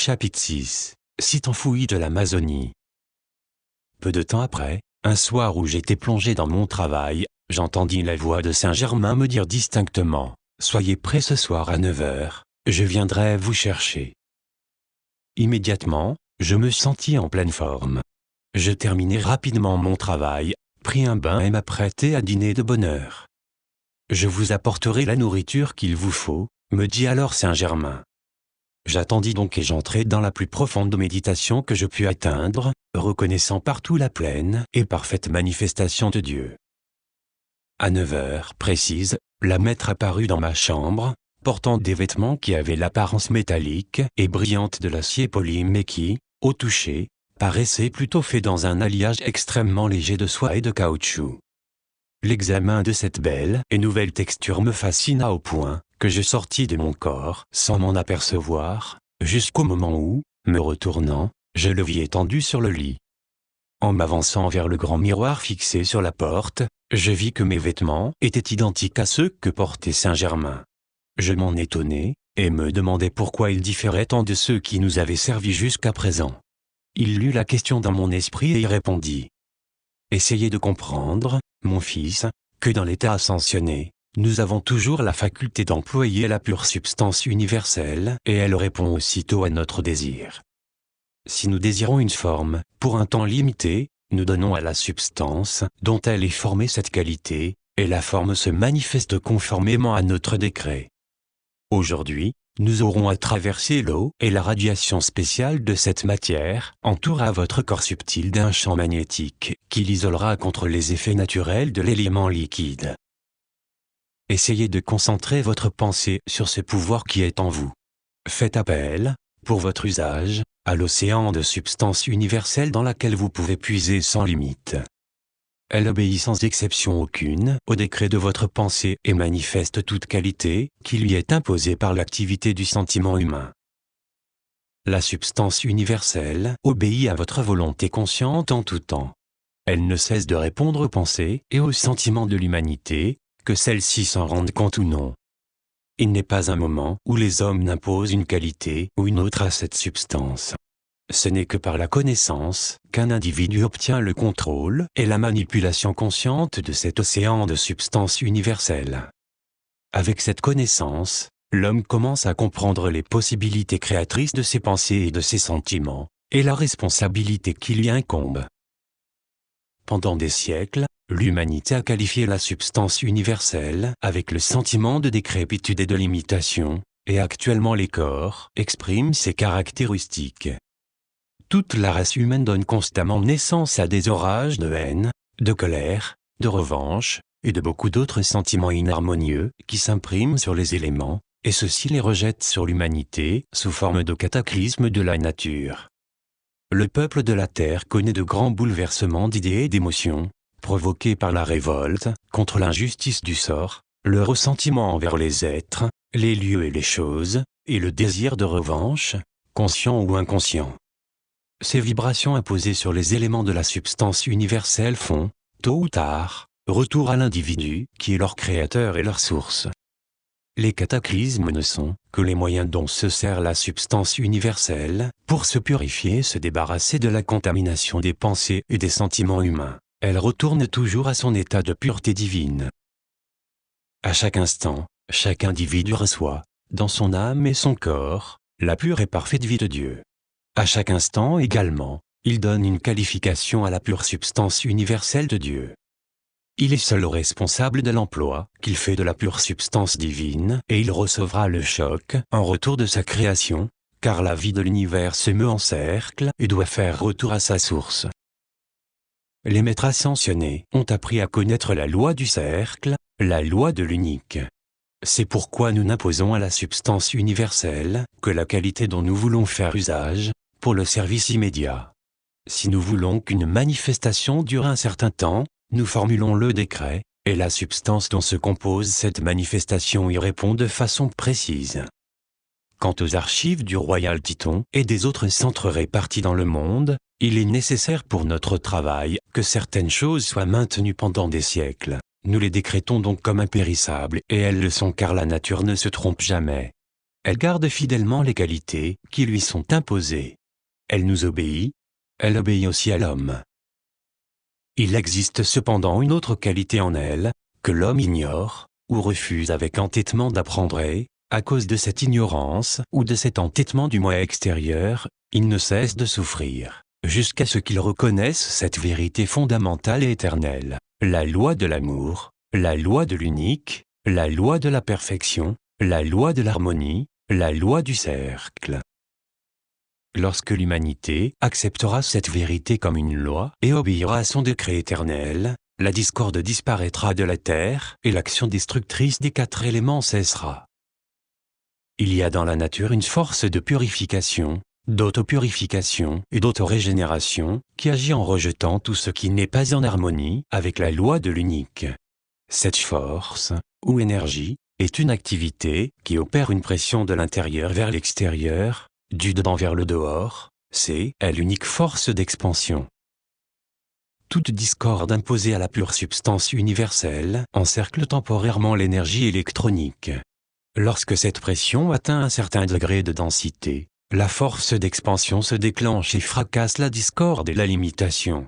Chapitre 6. Site enfoui de l'Amazonie. Peu de temps après, un soir où j'étais plongé dans mon travail, j'entendis la voix de Saint-Germain me dire distinctement « Soyez prêts ce soir à 9 heures, je viendrai vous chercher ». Immédiatement, je me sentis en pleine forme. Je terminai rapidement mon travail, pris un bain et m'apprêtai à dîner de bonne heure. « Je vous apporterai la nourriture qu'il vous faut », me dit alors Saint-Germain. J'attendis donc et j'entrai dans la plus profonde méditation que je pus atteindre, reconnaissant partout la pleine et parfaite manifestation de Dieu. À 9 heures précises, la maître apparut dans ma chambre, portant des vêtements qui avaient l'apparence métallique et brillante de l'acier poli mais qui, au toucher, paraissaient plutôt faits dans un alliage extrêmement léger de soie et de caoutchouc. L'examen de cette belle et nouvelle texture me fascina au point que je sortis de mon corps sans m'en apercevoir, jusqu'au moment où, me retournant, je le vis étendu sur le lit. En m'avançant vers le grand miroir fixé sur la porte, je vis que mes vêtements étaient identiques à ceux que portait Saint-Germain. Je m'en étonnai, et me demandai pourquoi ils différaient tant de ceux qui nous avaient servi jusqu'à présent. Il lut la question dans mon esprit et y répondit. Essayez de comprendre, mon fils, que dans l'état ascensionné, nous avons toujours la faculté d'employer la pure substance universelle et elle répond aussitôt à notre désir. Si nous désirons une forme, pour un temps limité, nous donnons à la substance dont elle est formée cette qualité, et la forme se manifeste conformément à notre décret. Aujourd'hui, nous aurons à traverser l'eau et la radiation spéciale de cette matière entourera votre corps subtil d'un champ magnétique qui l'isolera contre les effets naturels de l'élément liquide. Essayez de concentrer votre pensée sur ce pouvoir qui est en vous. Faites appel, pour votre usage, à l'océan de substance universelle dans laquelle vous pouvez puiser sans limite. Elle obéit sans exception aucune au décret de votre pensée et manifeste toute qualité qui lui est imposée par l'activité du sentiment humain. La substance universelle obéit à votre volonté consciente en tout temps. Elle ne cesse de répondre aux pensées et aux sentiments de l'humanité, que celles-ci s'en rendent compte ou non. Il n'est pas un moment où les hommes n'imposent une qualité ou une autre à cette substance. Ce n'est que par la connaissance qu'un individu obtient le contrôle et la manipulation consciente de cet océan de substance universelle. Avec cette connaissance, l'homme commence à comprendre les possibilités créatrices de ses pensées et de ses sentiments, et la responsabilité qui lui incombe. Pendant des siècles, l'humanité a qualifié la substance universelle avec le sentiment de décrépitude et de limitation, et actuellement les corps expriment ces caractéristiques. Toute la race humaine donne constamment naissance à des orages de haine, de colère, de revanche, et de beaucoup d'autres sentiments inharmonieux qui s'impriment sur les éléments, et ceux-ci les rejettent sur l'humanité sous forme de cataclysmes de la nature. Le peuple de la Terre connaît de grands bouleversements d'idées et d'émotions, provoqués par la révolte contre l'injustice du sort, le ressentiment envers les êtres, les lieux et les choses, et le désir de revanche, conscient ou inconscient. Ces vibrations imposées sur les éléments de la substance universelle font, tôt ou tard, retour à l'individu qui est leur créateur et leur source. Les cataclysmes ne sont que les moyens dont se sert la substance universelle pour se purifier et se débarrasser de la contamination des pensées et des sentiments humains. Elle retourne toujours à son état de pureté divine. À chaque instant, chaque individu reçoit, dans son âme et son corps, la pure et parfaite vie de Dieu. À chaque instant également, il donne une qualification à la pure substance universelle de Dieu. Il est seul responsable de l'emploi qu'il fait de la pure substance divine et il recevra le choc en retour de sa création, car la vie de l'univers se meut en cercle et doit faire retour à sa source. Les maîtres ascensionnés ont appris à connaître la loi du cercle, la loi de l'unique. C'est pourquoi nous n'imposons à la substance universelle que la qualité dont nous voulons faire usage, pour le service immédiat. Si nous voulons qu'une manifestation dure un certain temps, nous formulons le décret, et la substance dont se compose cette manifestation y répond de façon précise. Quant aux archives du Royal Titon et des autres centres répartis dans le monde, il est nécessaire pour notre travail que certaines choses soient maintenues pendant des siècles. Nous les décrétons donc comme impérissables et elles le sont car la nature ne se trompe jamais. Elle garde fidèlement les qualités qui lui sont imposées. Elle nous obéit, elle obéit aussi à l'homme. Il existe cependant une autre qualité en elle, que l'homme ignore, ou refuse avec entêtement d'apprendre et, à cause de cette ignorance ou de cet entêtement du moi extérieur, il ne cesse de souffrir, jusqu'à ce qu'il reconnaisse cette vérité fondamentale et éternelle, la loi de l'amour, la loi de l'unique, la loi de la perfection, la loi de l'harmonie, la loi du cercle. Lorsque l'humanité acceptera cette vérité comme une loi et obéira à son décret éternel, la discorde disparaîtra de la terre et l'action destructrice des 4 éléments cessera. Il y a dans la nature une force de purification, d'autopurification et d'autorégénération qui agit en rejetant tout ce qui n'est pas en harmonie avec la loi de l'unique. Cette force, ou énergie, est une activité qui opère une pression de l'intérieur vers l'extérieur, du dedans vers le dehors, c'est l'unique force d'expansion. Toute discorde imposée à la pure substance universelle encercle temporairement l'énergie électronique. Lorsque cette pression atteint un certain degré de densité, la force d'expansion se déclenche et fracasse la discorde et la limitation.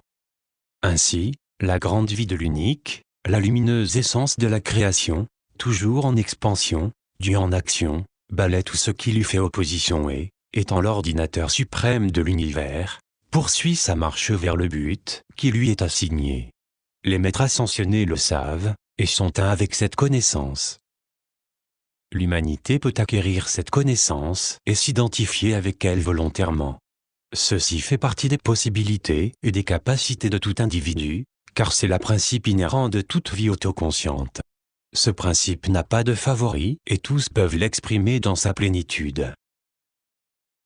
Ainsi, la grande vie de l'unique, la lumineuse essence de la création, toujours en expansion, Dieu en action, balaie tout ce qui lui fait opposition et, étant l'ordinateur suprême de l'univers, poursuit sa marche vers le but qui lui est assigné. Les maîtres ascensionnés le savent, et sont un avec cette connaissance. L'humanité peut acquérir cette connaissance et s'identifier avec elle volontairement. Ceci fait partie des possibilités et des capacités de tout individu, car c'est le principe inhérent de toute vie autoconsciente. Ce principe n'a pas de favori et tous peuvent l'exprimer dans sa plénitude.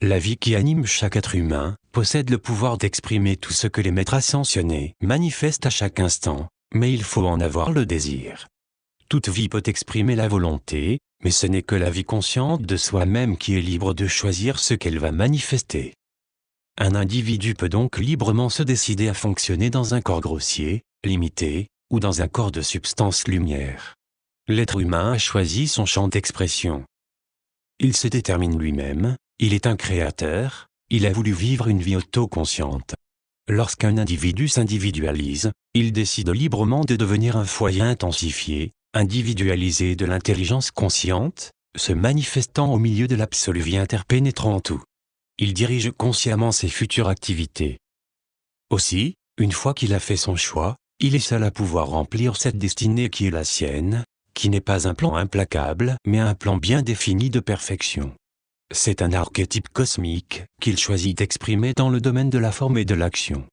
La vie qui anime chaque être humain possède le pouvoir d'exprimer tout ce que les maîtres ascensionnés manifestent à chaque instant, mais il faut en avoir le désir. Toute vie peut exprimer la volonté, mais ce n'est que la vie consciente de soi-même qui est libre de choisir ce qu'elle va manifester. Un individu peut donc librement se décider à fonctionner dans un corps grossier, limité, ou dans un corps de substance lumière. L'être humain a choisi son champ d'expression. Il se détermine lui-même, il est un créateur, il a voulu vivre une vie autoconsciente. Lorsqu'un individu s'individualise, il décide librement de devenir un foyer intensifié, individualisé de l'intelligence consciente, se manifestant au milieu de l'absolue vie interpénétrant tout. Il dirige consciemment ses futures activités. Aussi, une fois qu'il a fait son choix, il est seul à pouvoir remplir cette destinée qui est la sienne, qui n'est pas un plan implacable, mais un plan bien défini de perfection. C'est un archétype cosmique qu'il choisit d'exprimer dans le domaine de la forme et de l'action.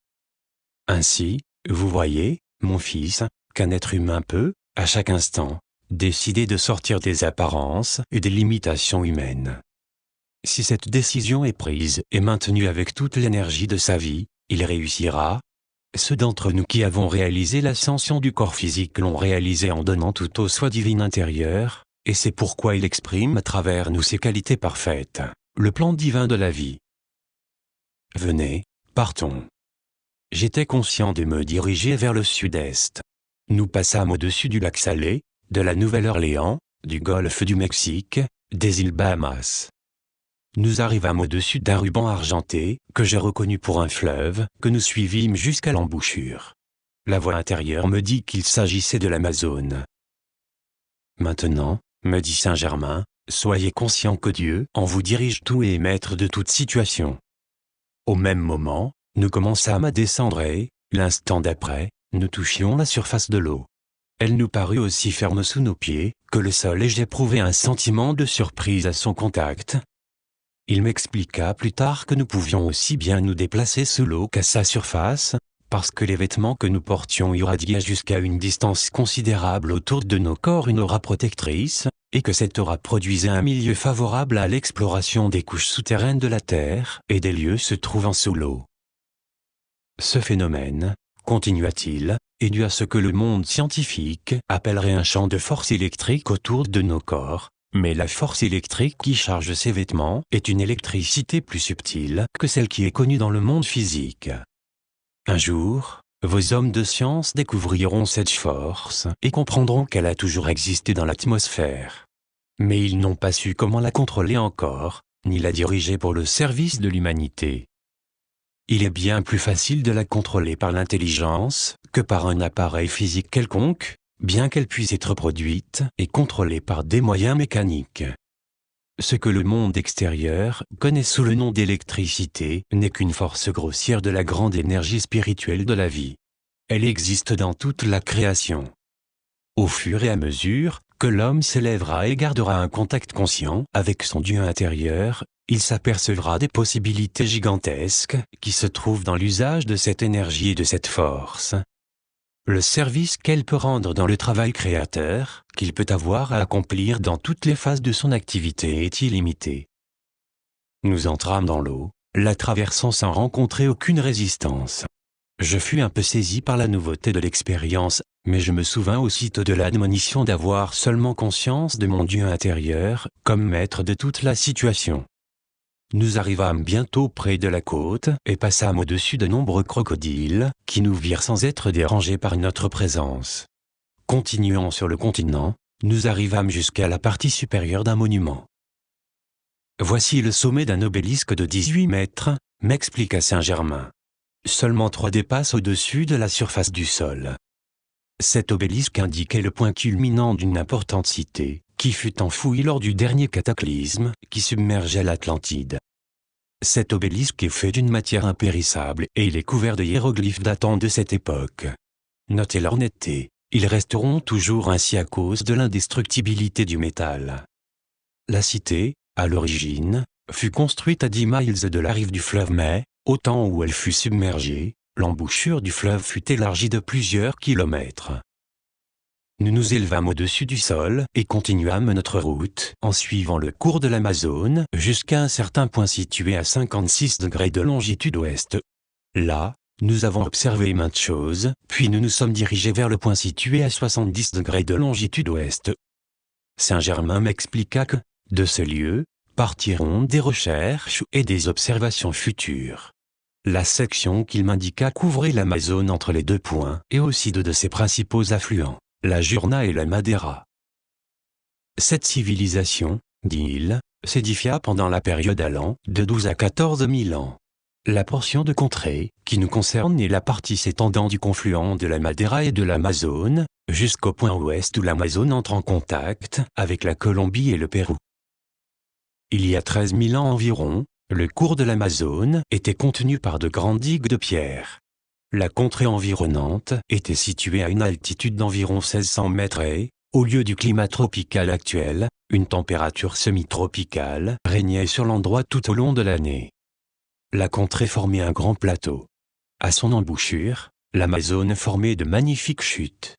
Ainsi, vous voyez, mon fils, qu'un être humain peut, à chaque instant, décider de sortir des apparences et des limitations humaines. Si cette décision est prise et maintenue avec toute l'énergie de sa vie, il réussira. Ceux d'entre nous qui avons réalisé l'ascension du corps physique l'ont réalisé en donnant tout au soi divin intérieur, et c'est pourquoi il exprime à travers nous ses qualités parfaites, le plan divin de la vie. Venez, partons. J'étais conscient de me diriger vers le sud-est. Nous passâmes au-dessus du lac Salé, de la Nouvelle-Orléans, du golfe du Mexique, des îles Bahamas. Nous arrivâmes au-dessus d'un ruban argenté, que j'ai reconnu pour un fleuve, que nous suivîmes jusqu'à l'embouchure. La voix intérieure me dit qu'il s'agissait de l'Amazone. Maintenant, me dit Saint-Germain, soyez conscient que Dieu en vous dirige tout et est maître de toute situation. Au même moment, nous commençâmes à descendre et, l'instant d'après, nous touchions la surface de l'eau. Elle nous parut aussi ferme sous nos pieds que le sol et j'éprouvai un sentiment de surprise à son contact. Il m'expliqua plus tard que nous pouvions aussi bien nous déplacer sous l'eau qu'à sa surface, parce que les vêtements que nous portions irradiaient jusqu'à une distance considérable autour de nos corps une aura protectrice, et que cette aura produisait un milieu favorable à l'exploration des couches souterraines de la Terre et des lieux se trouvant sous l'eau. Ce phénomène, continua-t-il, est dû à ce que le monde scientifique appellerait un champ de force électrique autour de nos corps, mais la force électrique qui charge ces vêtements est une électricité plus subtile que celle qui est connue dans le monde physique. Un jour, vos hommes de science découvriront cette force et comprendront qu'elle a toujours existé dans l'atmosphère. Mais ils n'ont pas su comment la contrôler encore, ni la diriger pour le service de l'humanité. Il est bien plus facile de la contrôler par l'intelligence que par un appareil physique quelconque, bien qu'elle puisse être produite et contrôlée par des moyens mécaniques. Ce que le monde extérieur connaît sous le nom d'électricité n'est qu'une force grossière de la grande énergie spirituelle de la vie. Elle existe dans toute la création. Au fur et à mesure que l'homme s'élèvera et gardera un contact conscient avec son Dieu intérieur, il s'apercevra des possibilités gigantesques qui se trouvent dans l'usage de cette énergie et de cette force. Le service qu'elle peut rendre dans le travail créateur, qu'il peut avoir à accomplir dans toutes les phases de son activité est illimité. Nous entrâmes dans l'eau, la traversant sans rencontrer aucune résistance. Je fus un peu saisi par la nouveauté de l'expérience, mais je me souvins aussitôt de l'admonition d'avoir seulement conscience de mon Dieu intérieur, comme maître de toute la situation. Nous arrivâmes bientôt près de la côte et passâmes au-dessus de nombreux crocodiles, qui nous virent sans être dérangés par notre présence. Continuant sur le continent, nous arrivâmes jusqu'à la partie supérieure d'un monument. Voici le sommet d'un obélisque de 18 mètres, m'expliqua Saint-Germain. Seulement 3 dépassent au-dessus de la surface du sol. Cet obélisque indiquait le point culminant d'une importante cité, qui fut enfouie lors du dernier cataclysme qui submergeait l'Atlantide. Cet obélisque est fait d'une matière impérissable et il est couvert de hiéroglyphes datant de cette époque. Notez leur netteté, ils resteront toujours ainsi à cause de l'indestructibilité du métal. La cité, à l'origine, fut construite à 10 miles de la rive du fleuve mais, au temps où elle fut submergée, l'embouchure du fleuve fut élargie de plusieurs kilomètres. Nous nous élevâmes au-dessus du sol et continuâmes notre route en suivant le cours de l'Amazone jusqu'à un certain point situé à 56 degrés de longitude ouest. Là, nous avons observé maintes choses, puis nous nous sommes dirigés vers le point situé à 70 degrés de longitude ouest. Saint-Germain m'expliqua que, de ce lieu, partiront des recherches et des observations futures. La section qu'il m'indiqua couvrait l'Amazone entre les 2 points et aussi 2 de ses principaux affluents, la Jurna et la Madeira. Cette civilisation, dit-il, s'édifia pendant la période allant de 12 à 14 000 ans. La portion de contrée qui nous concerne est la partie s'étendant du confluent de la Madeira et de l'Amazone, jusqu'au point ouest où l'Amazone entre en contact avec la Colombie et le Pérou. Il y a 13 000 ans environ, le cours de l'Amazone était contenu par de grandes digues de pierre. La contrée environnante était située à une altitude d'environ 1600 mètres et, au lieu du climat tropical actuel, une température semi-tropicale régnait sur l'endroit tout au long de l'année. La contrée formait un grand plateau. À son embouchure, l'Amazone formait de magnifiques chutes.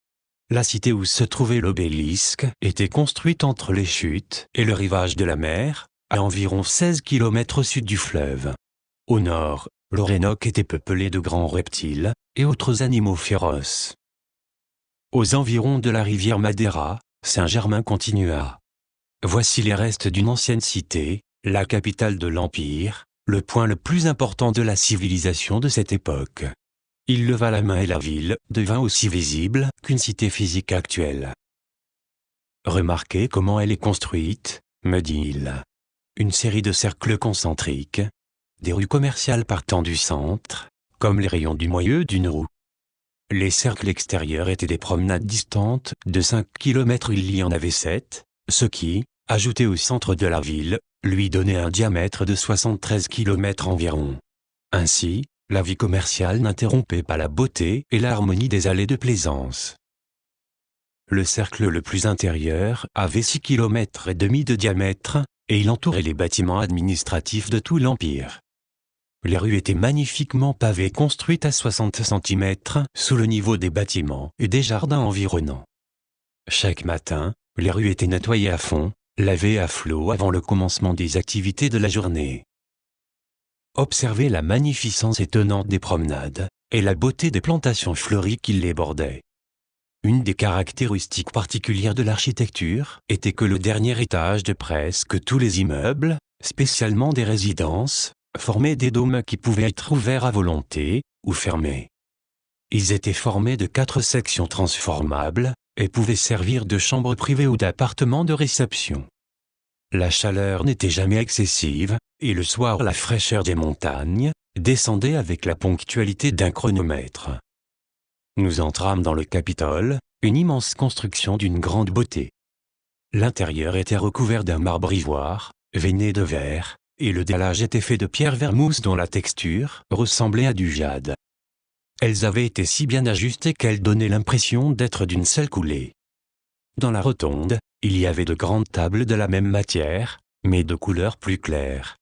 La cité où se trouvait l'obélisque était construite entre les chutes et le rivage de la mer, à environ 16 km au sud du fleuve. Au nord, l'Orénoque était peuplé de grands reptiles et autres animaux féroces. Aux environs de la rivière Madeira, Saint-Germain continua. Voici les restes d'une ancienne cité, la capitale de l'Empire, le point le plus important de la civilisation de cette époque. Il leva la main et la ville devint aussi visible qu'une cité physique actuelle. Remarquez comment elle est construite, me dit-il. Une série de cercles concentriques, des rues commerciales partant du centre, comme les rayons du moyeu d'une roue. Les cercles extérieurs étaient des promenades distantes de 5 km, il y en avait 7, ce qui, ajouté au centre de la ville, lui donnait un diamètre de 73 km environ. Ainsi, la vie commerciale n'interrompait pas la beauté et l'harmonie des allées de plaisance. Le cercle le plus intérieur avait 6 km et demi de diamètre, et il entourait les bâtiments administratifs de tout l'Empire. Les rues étaient magnifiquement pavées, construites à 60 cm sous le niveau des bâtiments et des jardins environnants. Chaque matin, les rues étaient nettoyées à fond, lavées à flot avant le commencement des activités de la journée. Observez la magnificence étonnante des promenades et la beauté des plantations fleuries qui les bordaient. Une des caractéristiques particulières de l'architecture était que le dernier étage de presque tous les immeubles, spécialement des résidences, formait des dômes qui pouvaient être ouverts à volonté ou fermés. Ils étaient formés de 4 sections transformables et pouvaient servir de chambres privées ou d'appartements de réception. La chaleur n'était jamais excessive, et le soir la fraîcheur des montagnes descendait avec la ponctualité d'un chronomètre. Nous entrâmes dans le Capitole, une immense construction d'une grande beauté. L'intérieur était recouvert d'un marbre ivoire, veiné de verre, et le dallage était fait de pierres vermouth dont la texture ressemblait à du jade. Elles avaient été si bien ajustées qu'elles donnaient l'impression d'être d'une seule coulée. Dans la rotonde, il y avait de grandes tables de la même matière, mais de couleur plus claire.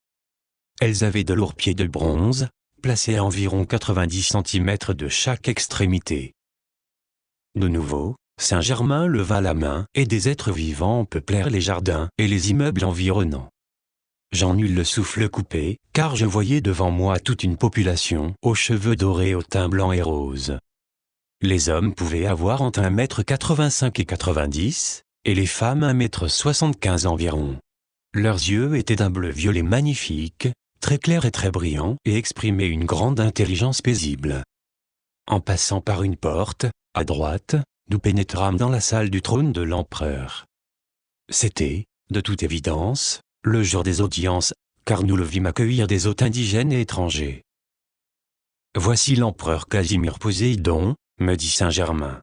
Elles avaient de lourds pieds de bronze, placés à environ 90 cm de chaque extrémité. De nouveau, Saint-Germain leva la main et des êtres vivants peuplèrent les jardins et les immeubles environnants. J'en eus le souffle coupé, car je voyais devant moi toute une population aux cheveux dorés au teint blanc et rose. Les hommes pouvaient avoir entre 1,85 m et 90, et les femmes 1,75 m environ. Leurs yeux étaient d'un bleu violet magnifique, très clair et très brillant, et exprimaient une grande intelligence paisible. En passant par une porte, à droite, nous pénétrâmes dans la salle du trône de l'empereur. C'était, de toute évidence, le jour des audiences, car nous le vîmes accueillir des hôtes indigènes et étrangers. « Voici l'empereur Casimir Poséidon », me dit Saint-Germain.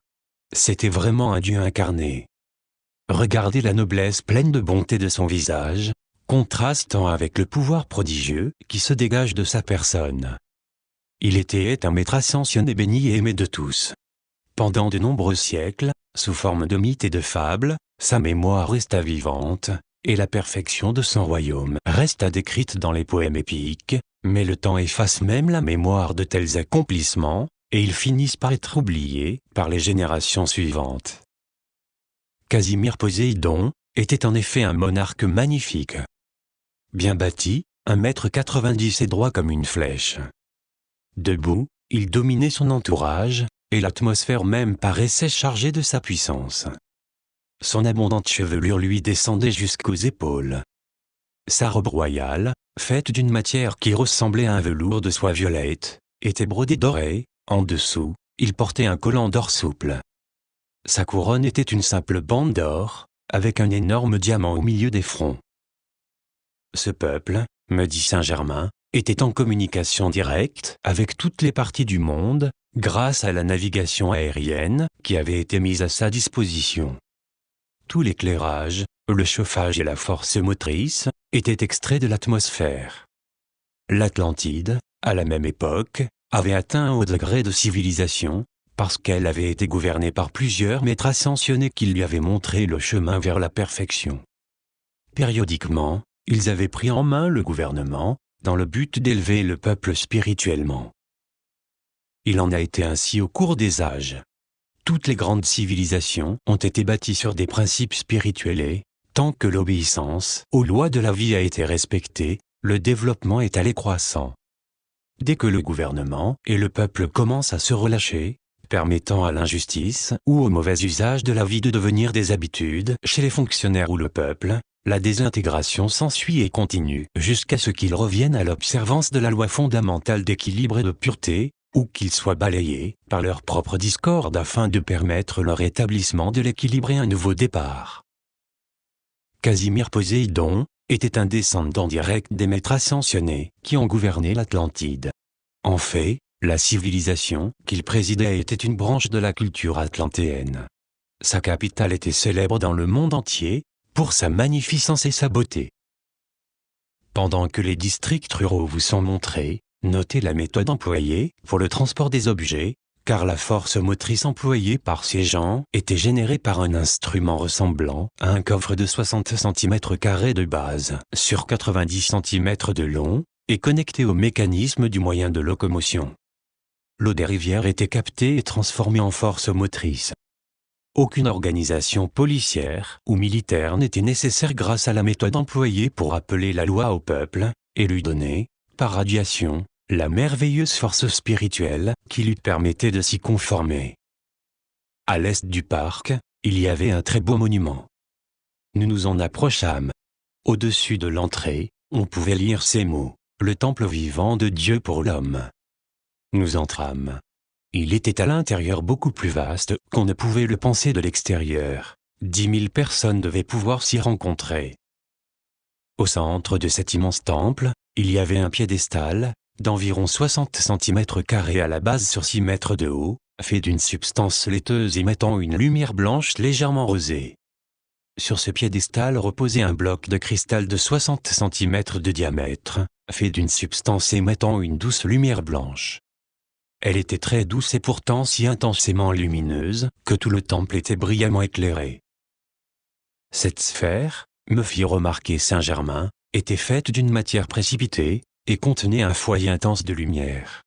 C'était vraiment un dieu incarné. Regardez la noblesse pleine de bonté de son visage, contrastant avec le pouvoir prodigieux qui se dégage de sa personne. Il était un maître ascensionné béni et aimé de tous. Pendant de nombreux siècles, sous forme de mythes et de fables, sa mémoire resta vivante, et la perfection de son royaume resta décrite dans les poèmes épiques, mais le temps efface même la mémoire de tels accomplissements, et ils finissent par être oubliés par les générations suivantes. Casimir Poséidon était en effet un monarque magnifique. Bien bâti, 1,90 m et droit comme une flèche. Debout, il dominait son entourage, et l'atmosphère même paraissait chargée de sa puissance. Son abondante chevelure lui descendait jusqu'aux épaules. Sa robe royale, faite d'une matière qui ressemblait à un velours de soie violette, était brodée d'or et, en dessous, il portait un collant d'or souple. Sa couronne était une simple bande d'or, avec un énorme diamant au milieu des fronts. Ce peuple, me dit Saint-Germain, était en communication directe avec toutes les parties du monde, grâce à la navigation aérienne qui avait été mise à sa disposition. Tout l'éclairage, le chauffage et la force motrice étaient extraits de l'atmosphère. L'Atlantide, à la même époque, avait atteint un haut degré de civilisation, parce qu'elle avait été gouvernée par plusieurs maîtres ascensionnés qui lui avaient montré le chemin vers la perfection. Périodiquement, ils avaient pris en main le gouvernement, dans le but d'élever le peuple spirituellement. Il en a été ainsi au cours des âges. Toutes les grandes civilisations ont été bâties sur des principes spirituels et, tant que l'obéissance aux lois de la vie a été respectée, le développement est allé croissant. Dès que le gouvernement et le peuple commencent à se relâcher, permettant à l'injustice ou au mauvais usage de la vie de devenir des habitudes chez les fonctionnaires ou le peuple, la désintégration s'ensuit et continue jusqu'à ce qu'ils reviennent à l'observance de la loi fondamentale d'équilibre et de pureté, ou qu'ils soient balayés par leur propre discorde afin de permettre leur rétablissement de l'équilibre et un nouveau départ. Casimir Poséidon était un descendant direct des maîtres ascensionnés qui ont gouverné l'Atlantide. En fait, la civilisation qu'il présidait était une branche de la culture atlantéenne. Sa capitale était célèbre dans le monde entier, pour sa magnificence et sa beauté. Pendant que les districts ruraux vous sont montrés, notez la méthode employée pour le transport des objets, car la force motrice employée par ces gens était générée par un instrument ressemblant à un coffre de 60 cm² de base sur 90 cm de long, et connecté au mécanisme du moyen de locomotion. L'eau des rivières était captée et transformée en force motrice. Aucune organisation policière ou militaire n'était nécessaire grâce à la méthode employée pour appeler la loi au peuple, et lui donner, par radiation, la merveilleuse force spirituelle qui lui permettait de s'y conformer. À l'est du parc, il y avait un très beau monument. Nous nous en approchâmes. Au-dessus de l'entrée, on pouvait lire ces mots, « Le temple vivant de Dieu pour l'homme ». Nous entrâmes. Il était à l'intérieur beaucoup plus vaste qu'on ne pouvait le penser de l'extérieur. 10 000 personnes devaient pouvoir s'y rencontrer. Au centre de cet immense temple, il y avait un piédestal, d'environ 60 cm² à la base sur 6 mètres de haut, fait d'une substance laiteuse émettant une lumière blanche légèrement rosée. Sur ce piédestal reposait un bloc de cristal de 60 cm de diamètre, fait d'une substance émettant une douce lumière blanche. Elle était très douce et pourtant si intensément lumineuse, que tout le temple était brillamment éclairé. Cette sphère, me fit remarquer Saint Germain, était faite d'une matière précipitée, et contenait un foyer intense de lumière.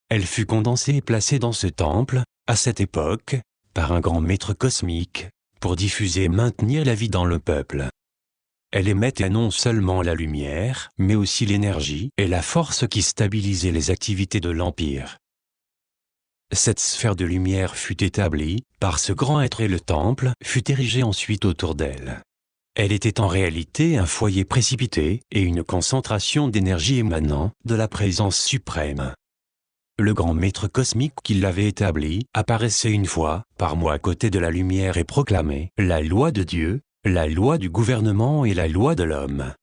Elle fut condensée et placée dans ce temple, à cette époque, par un grand maître cosmique, pour diffuser et maintenir la vie dans le peuple. Elle émettait non seulement la lumière, mais aussi l'énergie et la force qui stabilisaient les activités de l'Empire. Cette sphère de lumière fut établie par ce grand être et le temple fut érigé ensuite autour d'elle. Elle était en réalité un foyer précipité et une concentration d'énergie émanant de la présence suprême. Le grand maître cosmique qui l'avait établi apparaissait une fois par mois à côté de la lumière et proclamait la loi de Dieu, la loi du gouvernement et la loi de l'homme.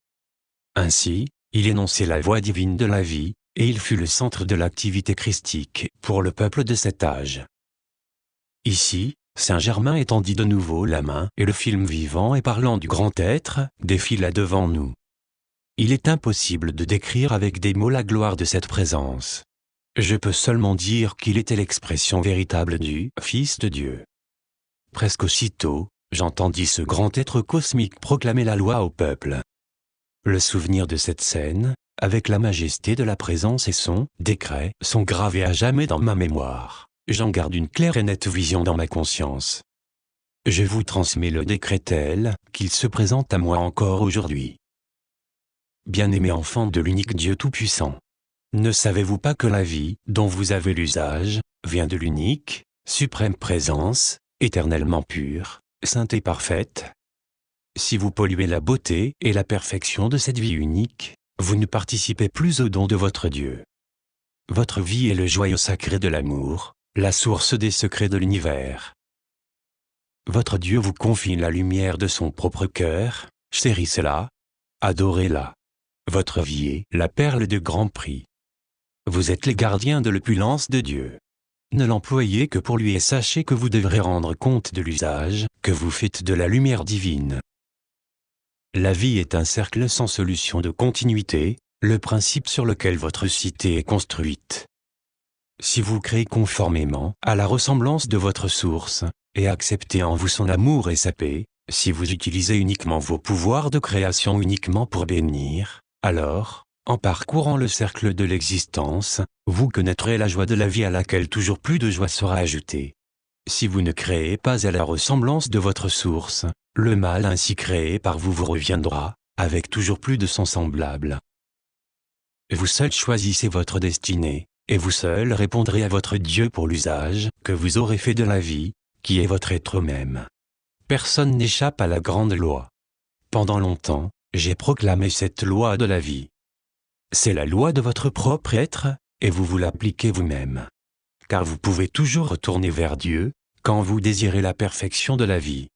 Ainsi, il énonçait la voie divine de la vie, et il fut le centre de l'activité christique pour le peuple de cet âge. Ici, Saint Germain étendit de nouveau la main et le film vivant et parlant du grand être défila devant nous. Il est impossible de décrire avec des mots la gloire de cette présence. Je peux seulement dire qu'il était l'expression véritable du Fils de Dieu. Presque aussitôt, j'entendis ce grand être cosmique proclamer la loi au peuple. Le souvenir de cette scène, avec la majesté de la présence et son décret, sont gravés à jamais dans ma mémoire. J'en garde une claire et nette vision dans ma conscience. Je vous transmets le décret tel qu'il se présente à moi encore aujourd'hui. Bien-aimés enfants de l'unique Dieu Tout-Puissant, ne savez-vous pas que la vie, dont vous avez l'usage, vient de l'unique, suprême présence, éternellement pure, sainte et parfaite? Si vous polluez la beauté et la perfection de cette vie unique, vous ne participez plus au don de votre Dieu. Votre vie est le joyau sacré de l'amour, la source des secrets de l'univers. Votre Dieu vous confie la lumière de son propre cœur, chérissez-la, adorez-la. Votre vie est la perle de grand prix. Vous êtes les gardiens de l'opulence de Dieu. Ne l'employez que pour lui et sachez que vous devrez rendre compte de l'usage que vous faites de la lumière divine. La vie est un cercle sans solution de continuité, le principe sur lequel votre cité est construite. Si vous créez conformément à la ressemblance de votre source, et acceptez en vous son amour et sa paix, si vous utilisez uniquement vos pouvoirs de création uniquement pour bénir, alors, en parcourant le cercle de l'existence, vous connaîtrez la joie de la vie à laquelle toujours plus de joie sera ajoutée. Si vous ne créez pas à la ressemblance de votre source, le mal ainsi créé par vous vous reviendra, avec toujours plus de son semblable. Vous seul choisissez votre destinée, et vous seul répondrez à votre Dieu pour l'usage que vous aurez fait de la vie, qui est votre être même. Personne n'échappe à la grande loi. Pendant longtemps, j'ai proclamé cette loi de la vie. C'est la loi de votre propre être, et vous vous l'appliquez vous-même. Car vous pouvez toujours retourner vers Dieu, quand vous désirez la perfection de la vie.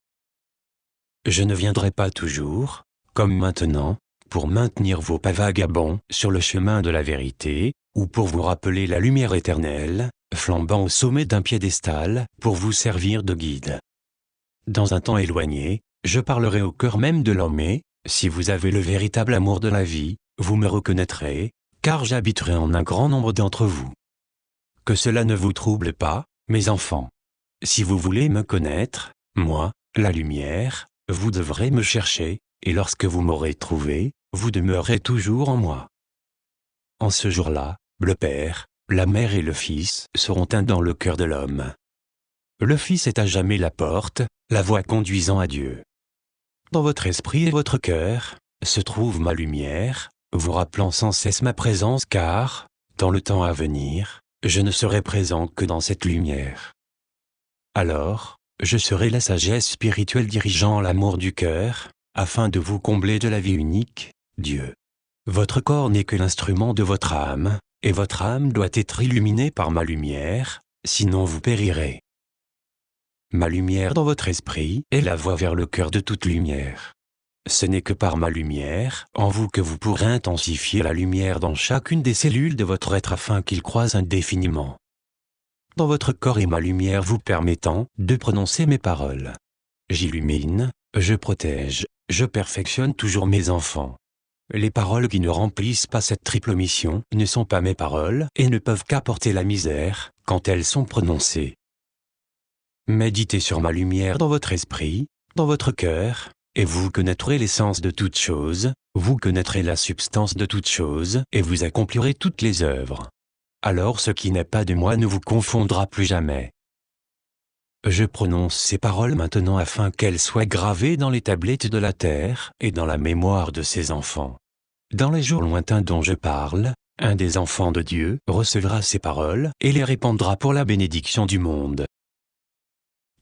Je ne viendrai pas toujours, comme maintenant, pour maintenir vos pas vagabonds sur le chemin de la vérité, ou pour vous rappeler la lumière éternelle, flambant au sommet d'un piédestal, pour vous servir de guide. Dans un temps éloigné, je parlerai au cœur même de l'homme et, si vous avez le véritable amour de la vie, vous me reconnaîtrez, car j'habiterai en un grand nombre d'entre vous. Que cela ne vous trouble pas, mes enfants. Si vous voulez me connaître, moi, la lumière, vous devrez me chercher, et lorsque vous m'aurez trouvé, vous demeurerez toujours en moi. En ce jour-là, le Père, la Mère et le Fils seront un dans le cœur de l'homme. Le Fils est à jamais la porte, la voie conduisant à Dieu. Dans votre esprit et votre cœur, se trouve ma lumière, vous rappelant sans cesse ma présence car, dans le temps à venir, je ne serai présent que dans cette lumière. Alors, je serai la sagesse spirituelle dirigeant l'amour du cœur, afin de vous combler de la vie unique, Dieu. Votre corps n'est que l'instrument de votre âme, et votre âme doit être illuminée par ma lumière, sinon vous périrez. Ma lumière dans votre esprit est la voie vers le cœur de toute lumière. Ce n'est que par ma lumière en vous que vous pourrez intensifier la lumière dans chacune des cellules de votre être afin qu'il croise indéfiniment dans votre corps et ma lumière vous permettant de prononcer mes paroles. J'illumine, je protège, je perfectionne toujours mes enfants. Les paroles qui ne remplissent pas cette triple mission ne sont pas mes paroles et ne peuvent qu'apporter la misère quand elles sont prononcées. Méditez sur ma lumière dans votre esprit, dans votre cœur, et vous connaîtrez l'essence de toutes choses, vous connaîtrez la substance de toutes choses et vous accomplirez toutes les œuvres. Alors ce qui n'est pas de moi ne vous confondra plus jamais. Je prononce ces paroles maintenant afin qu'elles soient gravées dans les tablettes de la terre et dans la mémoire de ses enfants. Dans les jours lointains dont je parle, un des enfants de Dieu recevra ces paroles et les répandra pour la bénédiction du monde.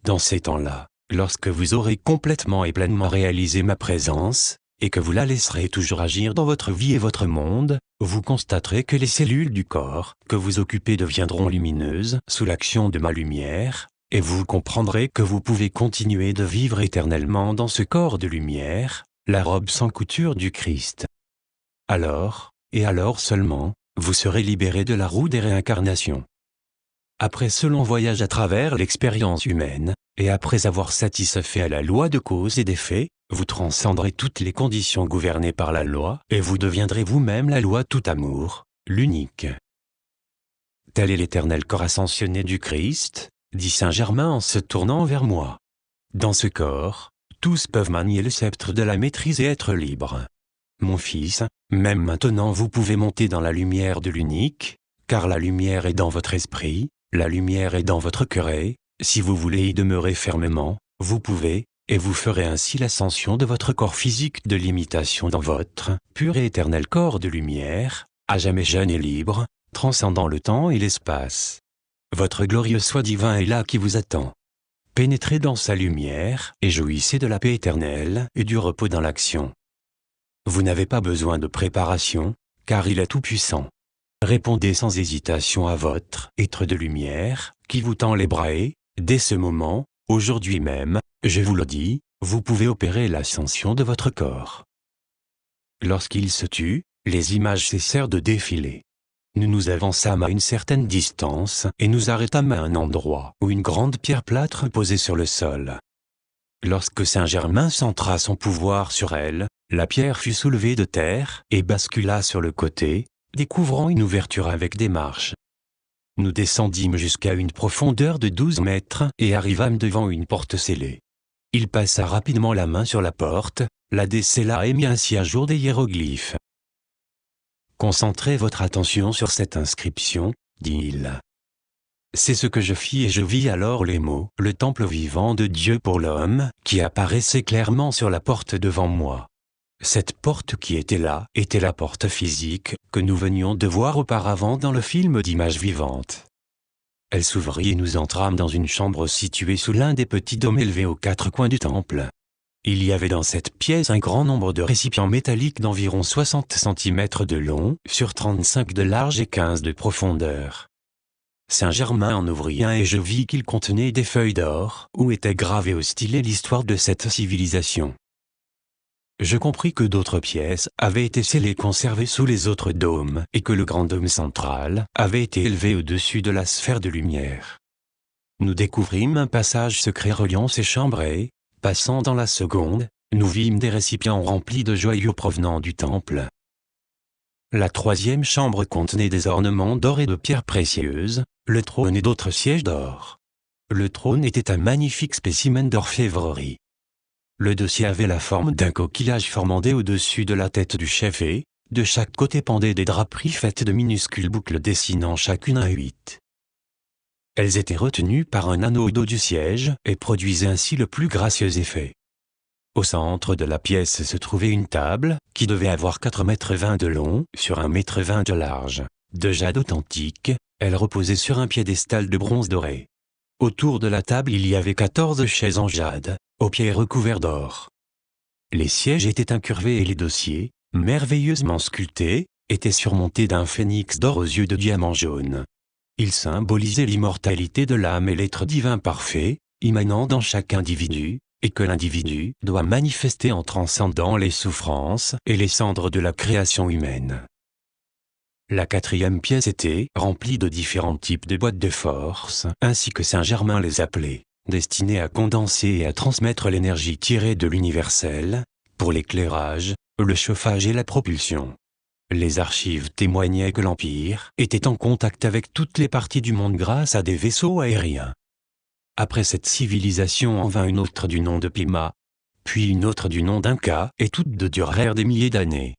Dans ces temps-là, lorsque vous aurez complètement et pleinement réalisé ma présence, et que vous la laisserez toujours agir dans votre vie et votre monde, vous constaterez que les cellules du corps que vous occupez deviendront lumineuses sous l'action de ma lumière, et vous comprendrez que vous pouvez continuer de vivre éternellement dans ce corps de lumière, la robe sans couture du Christ. Alors, et alors seulement, vous serez libéré de la roue des réincarnations. Après ce long voyage à travers l'expérience humaine, et après avoir satisfait à la loi de cause et d'effet, vous transcenderez toutes les conditions gouvernées par la loi, et vous deviendrez vous-même la loi tout amour, l'unique. Tel est l'éternel corps ascensionné du Christ, dit Saint Germain en se tournant vers moi. Dans ce corps, tous peuvent manier le sceptre de la maîtrise et être libres. Mon fils, même maintenant vous pouvez monter dans la lumière de l'unique, car la lumière est dans votre esprit, la lumière est dans votre cœur et, si vous voulez y demeurer fermement, vous pouvez, et vous ferez ainsi l'ascension de votre corps physique de l'imitation dans votre pur et éternel corps de lumière, à jamais jeune et libre, transcendant le temps et l'espace. Votre glorieux soi divin est là qui vous attend. Pénétrez dans sa lumière et jouissez de la paix éternelle et du repos dans l'action. Vous n'avez pas besoin de préparation, car il est tout-puissant. Répondez sans hésitation à votre être de lumière, qui vous tend les bras et, dès ce moment, aujourd'hui même, je vous le dis, vous pouvez opérer l'ascension de votre corps. Lorsqu'il se tut, les images cessèrent de défiler. Nous nous avançâmes à une certaine distance et nous arrêtâmes à un endroit où une grande pierre plâtre posée sur le sol. Lorsque Saint-Germain centra son pouvoir sur elle, la pierre fut soulevée de terre et bascula sur le côté, découvrant une ouverture avec des marches. Nous descendîmes jusqu'à une profondeur de 12 mètres et arrivâmes devant une porte scellée. Il passa rapidement la main sur la porte, la descella et mit ainsi à jour des hiéroglyphes. Concentrez votre attention sur cette inscription, dit-il. C'est ce que je fis et je vis alors les mots « Le temple vivant de Dieu pour l'homme » qui apparaissaient clairement sur la porte devant moi. Cette porte qui était là était la porte physique que nous venions de voir auparavant dans le film d'Images vivantes. Elle s'ouvrit et nous entrâmes dans une chambre située sous l'un des petits dômes élevés aux 4 coins du temple. Il y avait dans cette pièce un grand nombre de récipients métalliques d'environ 60 cm de long, sur 35 de large et 15 de profondeur. Saint-Germain en ouvrit un et je vis qu'il contenait des feuilles d'or, où était gravée au stylet l'histoire de cette civilisation. Je compris que d'autres pièces avaient été scellées et conservées sous les autres dômes, et que le grand dôme central avait été élevé au-dessus de la sphère de lumière. Nous découvrîmes un passage secret reliant ces chambres et, passant dans la seconde, nous vîmes des récipients remplis de joyaux provenant du temple. La 3e chambre contenait des ornements d'or et de pierres précieuses, le trône et d'autres sièges d'or. Le trône était un magnifique spécimen d'orfèvrerie. Le dossier avait la forme d'un coquillage formandé au-dessus de la tête du chef et, de chaque côté pendaient des draperies faites de minuscules boucles dessinant chacune un 8. Elles étaient retenues par un anneau au dos du siège et produisaient ainsi le plus gracieux effet. Au centre de la pièce se trouvait une table, qui devait avoir 4,20 m de long sur 1,20 m de large. De jade authentique, elle reposait sur un piédestal de bronze doré. Autour de la table il y avait 14 chaises en jade, aux pieds recouverts d'or. Les sièges étaient incurvés et les dossiers, merveilleusement sculptés, étaient surmontés d'un phénix d'or aux yeux de diamant jaune. Ils symbolisaient l'immortalité de l'âme et l'être divin parfait, immanent dans chaque individu, et que l'individu doit manifester en transcendant les souffrances et les cendres de la création humaine. La quatrième pièce était remplie de différents types de boîtes de force, ainsi que Saint-Germain les appelait, destinées à condenser et à transmettre l'énergie tirée de l'universel, pour l'éclairage, le chauffage et la propulsion. Les archives témoignaient que l'Empire était en contact avec toutes les parties du monde grâce à des vaisseaux aériens. Après cette civilisation en vint une autre du nom de Pima, puis une autre du nom d'Inca, et toutes deux durèrent des milliers d'années.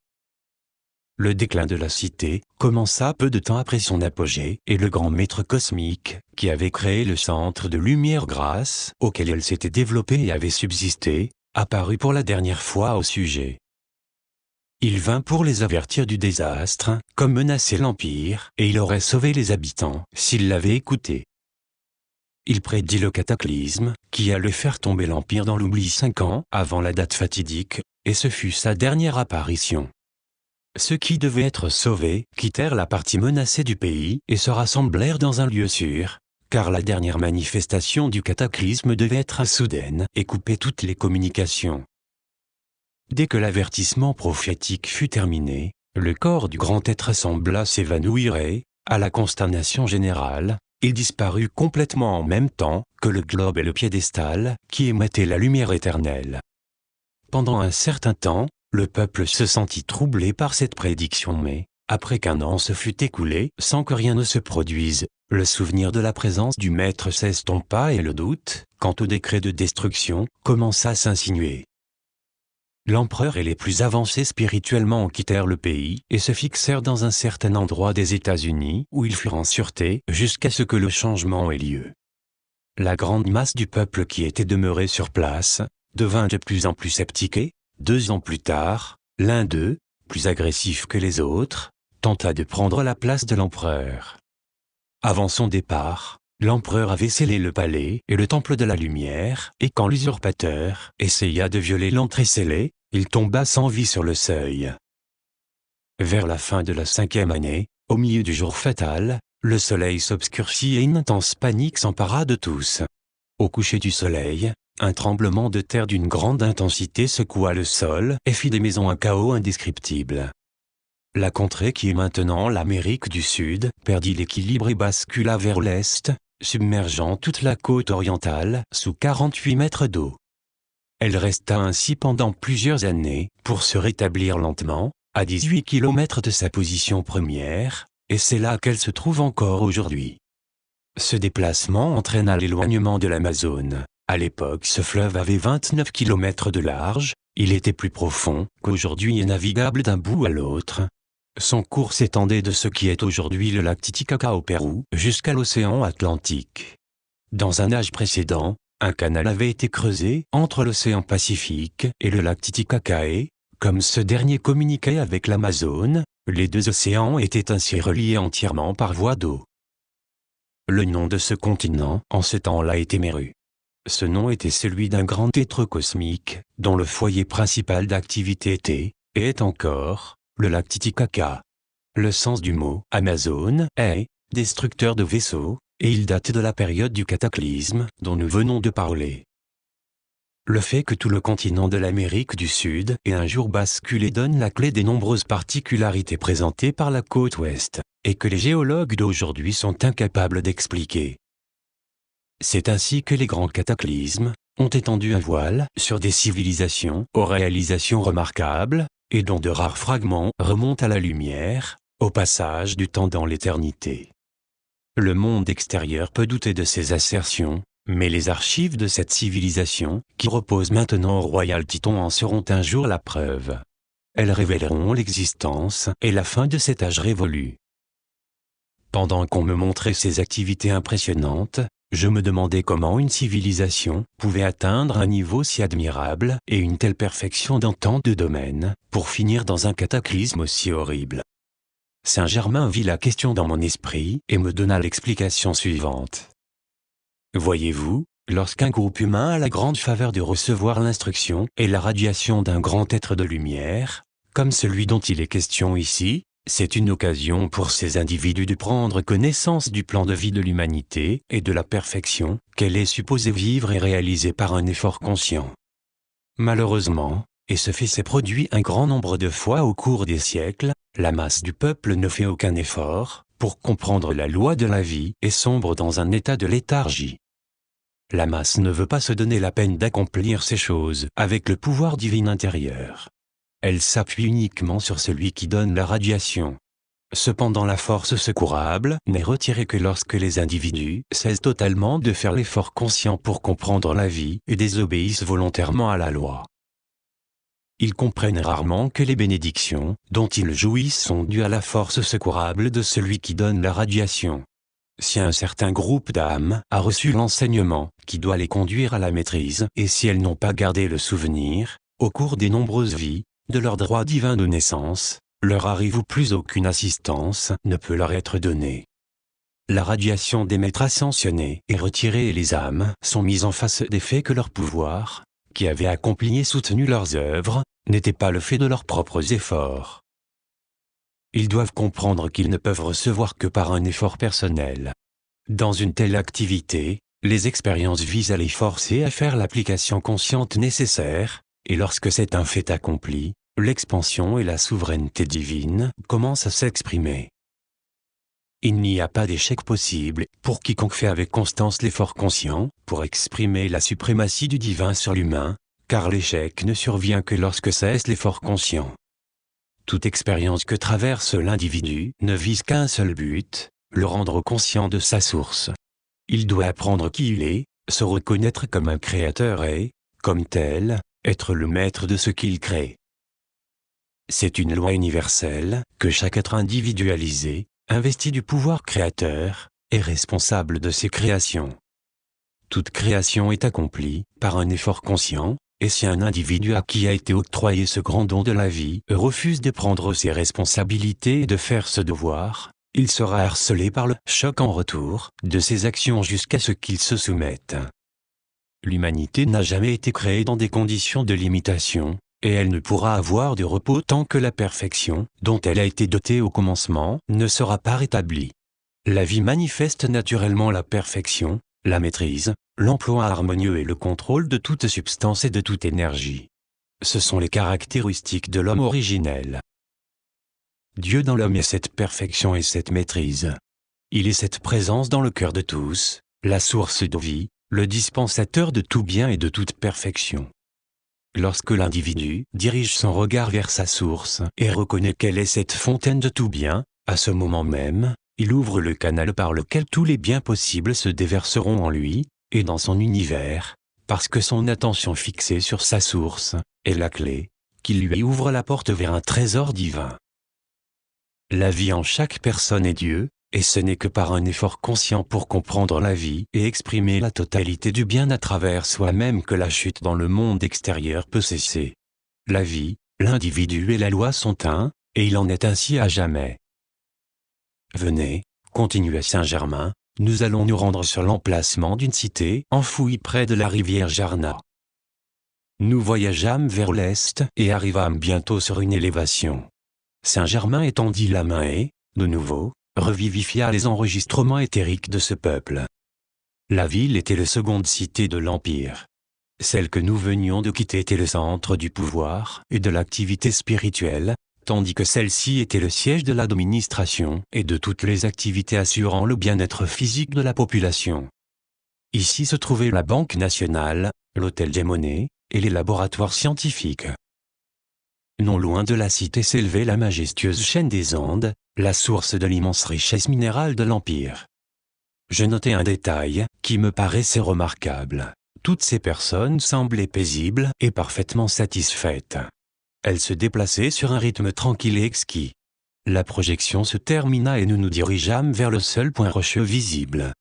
Le déclin de la cité commença peu de temps après son apogée, et le grand maître cosmique, qui avait créé le centre de lumière grâce auquel elle s'était développée et avait subsisté, apparut pour la dernière fois au sujet. Il vint pour les avertir du désastre, comme menaçait l'Empire, et il aurait sauvé les habitants s'il l'avait écouté. Il prédit le cataclysme, qui allait faire tomber l'Empire dans l'oubli 5 ans avant la date fatidique, et ce fut sa dernière apparition. Ceux qui devaient être sauvés quittèrent la partie menacée du pays et se rassemblèrent dans un lieu sûr, car la dernière manifestation du cataclysme devait être soudaine et couper toutes les communications. Dès que l'avertissement prophétique fut terminé, le corps du grand être sembla s'évanouir et, à la consternation générale, il disparut complètement en même temps que le globe et le piédestal qui émettaient la lumière éternelle. Pendant un certain temps, le peuple se sentit troublé par cette prédiction mais, après qu'un an se fût écoulé sans que rien ne se produise, le souvenir de la présence du Maître s'estompa et le doute, quant au décret de destruction, commença à s'insinuer. L'empereur et les plus avancés spirituellement quittèrent le pays et se fixèrent dans un certain endroit des États-Unis où ils furent en sûreté jusqu'à ce que le changement ait lieu. La grande masse du peuple qui était demeuré sur place devint de plus en plus sceptique et, 2 ans plus tard, l'un d'eux, plus agressif que les autres, tenta de prendre la place de l'empereur. Avant son départ, l'empereur avait scellé le palais et le temple de la lumière, et quand l'usurpateur essaya de violer l'entrée scellée, il tomba sans vie sur le seuil. Vers la fin de la 5e année, au milieu du jour fatal, le soleil s'obscurcit et une intense panique s'empara de tous. Au coucher du soleil, un tremblement de terre d'une grande intensité secoua le sol et fit des maisons un chaos indescriptible. La contrée qui est maintenant l'Amérique du Sud perdit l'équilibre et bascula vers l'est, submergeant toute la côte orientale sous 48 mètres d'eau. Elle resta ainsi pendant plusieurs années, pour se rétablir lentement, à 18 km de sa position première, et c'est là qu'elle se trouve encore aujourd'hui. Ce déplacement entraîna l'éloignement de l'Amazone. À l'époque, ce fleuve avait 29 km de large, il était plus profond qu'aujourd'hui et navigable d'un bout à l'autre. Son cours s'étendait de ce qui est aujourd'hui le lac Titicaca au Pérou jusqu'à l'océan Atlantique. Dans un âge précédent, un canal avait été creusé entre l'océan Pacifique et le lac Titicaca et, comme ce dernier communiquait avec l'Amazone, les 2 océans étaient ainsi reliés entièrement par voie d'eau. Le nom de ce continent en ce temps-là était Meru. Ce nom était celui d'un grand être cosmique, dont le foyer principal d'activité était, et est encore, le lac Titicaca. Le sens du mot « Amazone » est « destructeur de vaisseaux », et il date de la période du cataclysme dont nous venons de parler. Le fait que tout le continent de l'Amérique du Sud ait un jour basculé donne la clé des nombreuses particularités présentées par la côte ouest, et que les géologues d'aujourd'hui sont incapables d'expliquer. C'est ainsi que les grands cataclysmes ont étendu un voile sur des civilisations aux réalisations remarquables, et dont de rares fragments remontent à la lumière, au passage du temps dans l'éternité. Le monde extérieur peut douter de ces assertions, mais les archives de cette civilisation, qui repose maintenant au Royal Titon, en seront un jour la preuve. Elles révéleront l'existence et la fin de cet âge révolu. Pendant qu'on me montrait ces activités impressionnantes, je me demandais comment une civilisation pouvait atteindre un niveau si admirable et une telle perfection dans tant de domaines, pour finir dans un cataclysme aussi horrible. Saint-Germain vit la question dans mon esprit et me donna l'explication suivante. Voyez-vous, lorsqu'un groupe humain a la grande faveur de recevoir l'instruction et la radiation d'un grand être de lumière, comme celui dont il est question ici, C'est une occasion pour ces individus de prendre connaissance du plan de vie de l'humanité et de la perfection qu'elle est supposée vivre et réaliser par un effort conscient. Malheureusement, et ce fait s'est produit un grand nombre de fois au cours des siècles, la masse du peuple ne fait aucun effort pour comprendre la loi de la vie et sombre dans un état de léthargie. La masse ne veut pas se donner la peine d'accomplir ces choses avec le pouvoir divin intérieur. Elle s'appuie uniquement sur celui qui donne la radiation. Cependant la force secourable n'est retirée que lorsque les individus cessent totalement de faire l'effort conscient pour comprendre la vie et désobéissent volontairement à la loi. Ils comprennent rarement que les bénédictions dont ils jouissent sont dues à la force secourable de celui qui donne la radiation. Si un certain groupe d'âmes a reçu l'enseignement qui doit les conduire à la maîtrise, et si elles n'ont pas gardé le souvenir, au cours des nombreuses vies, de leur droit divin de naissance, leur arrive où plus aucune assistance ne peut leur être donnée. La radiation des maîtres ascensionnés est retirée et les âmes sont mises en face des faits que leur pouvoir, qui avait accompli et soutenu leurs œuvres, n'était pas le fait de leurs propres efforts. Ils doivent comprendre qu'ils ne peuvent recevoir que par un effort personnel. Dans une telle activité, les expériences visent à les forcer à faire l'application consciente nécessaire, et lorsque c'est un fait accompli, l'expansion et la souveraineté divine commencent à s'exprimer. Il n'y a pas d'échec possible pour quiconque fait avec constance l'effort conscient pour exprimer la suprématie du divin sur l'humain, car l'échec ne survient que lorsque cesse l'effort conscient. Toute expérience que traverse l'individu ne vise qu'un seul but, le rendre conscient de sa source. Il doit apprendre qui il est, se reconnaître comme un créateur et, comme tel, être le maître de ce qu'il crée. C'est une loi universelle que chaque être individualisé, investi du pouvoir créateur, est responsable de ses créations. Toute création est accomplie par un effort conscient, et si un individu à qui a été octroyé ce grand don de la vie refuse de prendre ses responsabilités et de faire ce devoir, il sera harcelé par le choc en retour de ses actions jusqu'à ce qu'il se soumette. L'humanité n'a jamais été créée dans des conditions de limitation, et elle ne pourra avoir de repos tant que la perfection, dont elle a été dotée au commencement, ne sera pas rétablie. La vie manifeste naturellement la perfection, la maîtrise, l'emploi harmonieux et le contrôle de toute substance et de toute énergie. Ce sont les caractéristiques de l'homme originel. Dieu dans l'homme est cette perfection et cette maîtrise. Il est cette présence dans le cœur de tous, la source de vie, le dispensateur de tout bien et de toute perfection. Lorsque l'individu dirige son regard vers sa source et reconnaît qu'elle est cette fontaine de tout bien, à ce moment même, il ouvre le canal par lequel tous les biens possibles se déverseront en lui, et dans son univers, parce que son attention fixée sur sa source est la clé, qui lui ouvre la porte vers un trésor divin. La vie en chaque personne est Dieu, et ce n'est que par un effort conscient pour comprendre la vie et exprimer la totalité du bien à travers soi-même que la chute dans le monde extérieur peut cesser. La vie, l'individu et la loi sont un, et il en est ainsi à jamais. Venez, continua Saint-Germain, nous allons nous rendre sur l'emplacement d'une cité enfouie près de la rivière Jarna. Nous voyageâmes vers l'est et arrivâmes bientôt sur une élévation. Saint-Germain étendit la main et, de nouveau, revivifia les enregistrements éthériques de ce peuple. La ville était la seconde cité de l'Empire. Celle que nous venions de quitter était le centre du pouvoir et de l'activité spirituelle, tandis que celle-ci était le siège de l'administration et de toutes les activités assurant le bien-être physique de la population. Ici se trouvait la Banque nationale, l'Hôtel des monnaies, et les laboratoires scientifiques. Non loin de la cité s'élevait la majestueuse chaîne des Andes, la source de l'immense richesse minérale de l'Empire. Je notai un détail qui me paraissait remarquable. Toutes ces personnes semblaient paisibles et parfaitement satisfaites. Elles se déplaçaient sur un rythme tranquille et exquis. La projection se termina et nous nous dirigeâmes vers le seul point rocheux visible.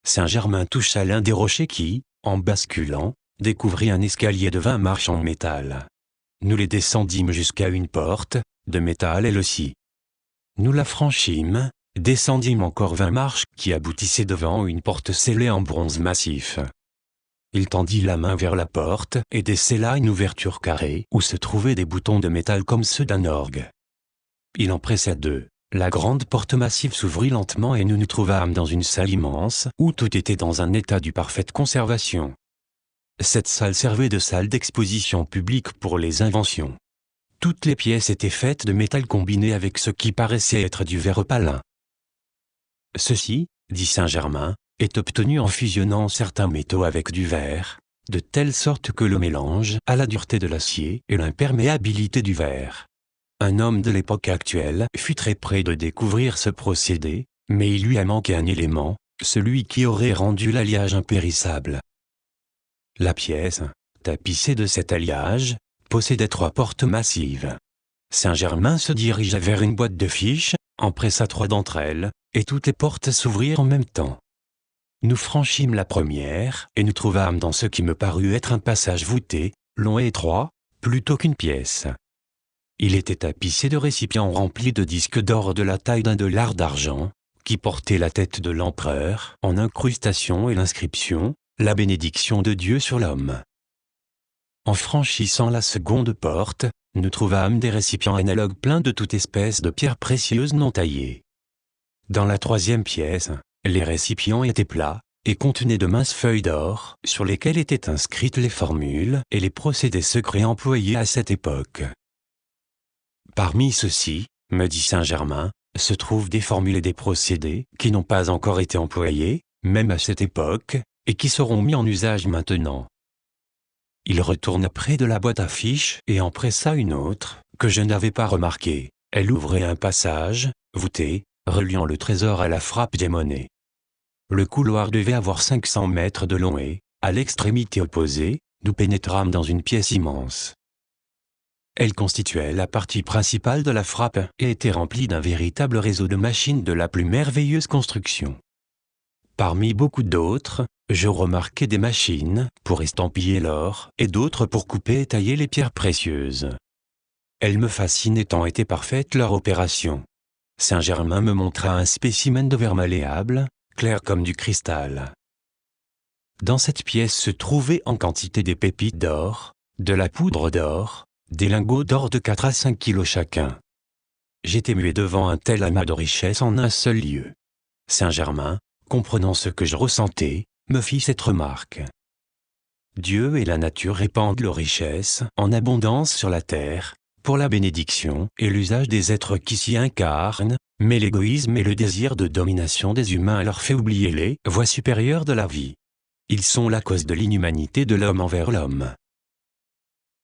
Saint-Germain toucha l'un des rochers qui, en basculant, découvrit un escalier de 20 marches en métal. Nous les descendîmes jusqu'à une porte, de métal elle aussi. Nous la franchîmes, descendîmes encore 20 marches qui aboutissaient devant une porte scellée en bronze massif. Il tendit la main vers la porte et décela une ouverture carrée où se trouvaient des boutons de métal comme ceux d'un orgue. Il en pressa deux. La grande porte massive s'ouvrit lentement et nous nous trouvâmes dans une salle immense où tout était dans un état de parfaite conservation. Cette salle servait de salle d'exposition publique pour les inventions. Toutes les pièces étaient faites de métal combiné avec ce qui paraissait être du verre opalin. Ceci, dit Saint-Germain, est obtenu en fusionnant certains métaux avec du verre, de telle sorte que le mélange a la dureté de l'acier et l'imperméabilité du verre. Un homme de l'époque actuelle fut très près de découvrir ce procédé, mais il lui a manqué un élément, celui qui aurait rendu l'alliage impérissable. La pièce, tapissée de cet alliage, possédait 3 portes massives. Saint-Germain se dirigea vers une boîte de fiches, en pressa 3 d'entre elles, et toutes les portes s'ouvrirent en même temps. Nous franchîmes la première, et nous trouvâmes dans ce qui me parut être un passage voûté, long et étroit, plutôt qu'une pièce. Il était tapissé de récipients remplis de disques d'or de la taille d'un dollar d'argent, qui portaient la tête de l'empereur en incrustation et l'inscription « La bénédiction de Dieu sur l'homme ». En franchissant la seconde porte, nous trouvâmes des récipients analogues pleins de toute espèce de pierres précieuses non taillées. Dans la troisième pièce, les récipients étaient plats, et contenaient de minces feuilles d'or, sur lesquelles étaient inscrites les formules et les procédés secrets employés à cette époque. Parmi ceux-ci, me dit Saint-Germain, se trouvent des formules et des procédés qui n'ont pas encore été employés, même à cette époque, et qui seront mis en usage maintenant. Il retourna près de la boîte à fiches et en pressa une autre, que je n'avais pas remarquée. Elle ouvrait un passage, voûté, reliant le trésor à la frappe des monnaies. Le couloir devait avoir 500 mètres de long et, à l'extrémité opposée, nous pénétrâmes dans une pièce immense. Elle constituait la partie principale de la frappe et était remplie d'un véritable réseau de machines de la plus merveilleuse construction. Parmi beaucoup d'autres, je remarquai des machines pour estampiller l'or et d'autres pour couper et tailler les pierres précieuses. Elles me fascinaient tant étaient parfaites leur opération. Saint-Germain me montra un spécimen de verre malléable, clair comme du cristal. Dans cette pièce se trouvaient en quantité des pépites d'or, de la poudre d'or, des lingots d'or de 4 à 5 kilos chacun. J'étais muet devant un tel amas de richesses en un seul lieu. Saint-Germain, comprenant ce que je ressentais, me fit cette remarque. Dieu et la nature répandent leurs richesses en abondance sur la terre, pour la bénédiction et l'usage des êtres qui s'y incarnent, mais l'égoïsme et le désir de domination des humains leur fait oublier les voies supérieures de la vie. Ils sont la cause de l'inhumanité de l'homme envers l'homme.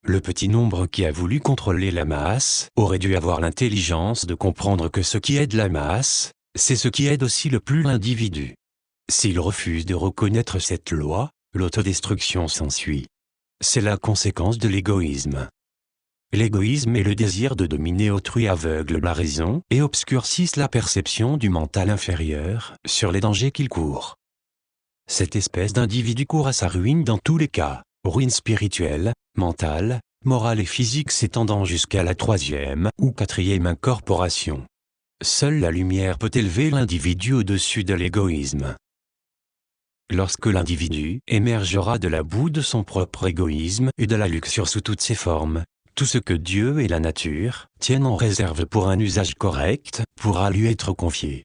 Le petit nombre qui a voulu contrôler la masse aurait dû avoir l'intelligence de comprendre que ce qui aide la masse, c'est ce qui aide aussi le plus l'individu. S'il refuse de reconnaître cette loi, l'autodestruction s'ensuit. C'est la conséquence de l'égoïsme. L'égoïsme et le désir de dominer autrui aveuglent la raison et obscurcissent la perception du mental inférieur sur les dangers qu'il court. Cette espèce d'individu court à sa ruine dans tous les cas, ruine spirituelle, mentale, morale et physique s'étendant jusqu'à la 3e ou 4e incorporation. Seule la lumière peut élever l'individu au-dessus de l'égoïsme. Lorsque l'individu émergera de la boue de son propre égoïsme et de la luxure sous toutes ses formes, tout ce que Dieu et la nature tiennent en réserve pour un usage correct pourra lui être confié.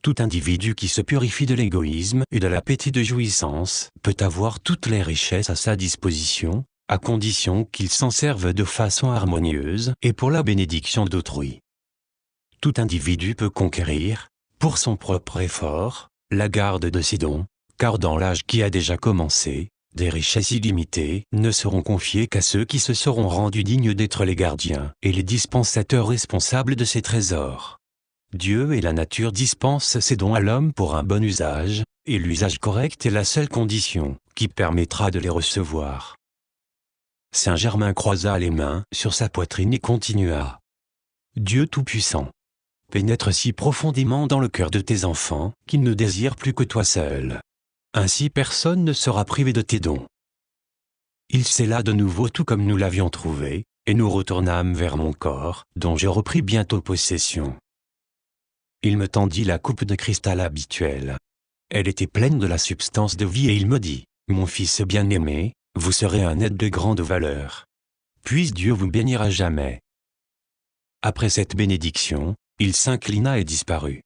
Tout individu qui se purifie de l'égoïsme et de l'appétit de jouissance peut avoir toutes les richesses à sa disposition, à condition qu'il s'en serve de façon harmonieuse et pour la bénédiction d'autrui. Tout individu peut conquérir, pour son propre effort, la garde de ses dons, car dans l'âge qui a déjà commencé, des richesses illimitées ne seront confiées qu'à ceux qui se seront rendus dignes d'être les gardiens et les dispensateurs responsables de ces trésors. Dieu et la nature dispensent ces dons à l'homme pour un bon usage, et l'usage correct est la seule condition qui permettra de les recevoir. Saint-Germain croisa les mains sur sa poitrine et continua. Dieu Tout-Puissant, pénètre si profondément dans le cœur de tes enfants qu'ils ne désirent plus que toi seul. Ainsi personne ne sera privé de tes dons. Il scella de nouveau tout comme nous l'avions trouvé, et nous retournâmes vers mon corps, dont je repris bientôt possession. Il me tendit la coupe de cristal habituelle. Elle était pleine de la substance de vie et il me dit, « Mon fils bien-aimé, vous serez un être de grande valeur. Puisse Dieu vous bénir à jamais. » Après cette bénédiction, il s'inclina et disparut.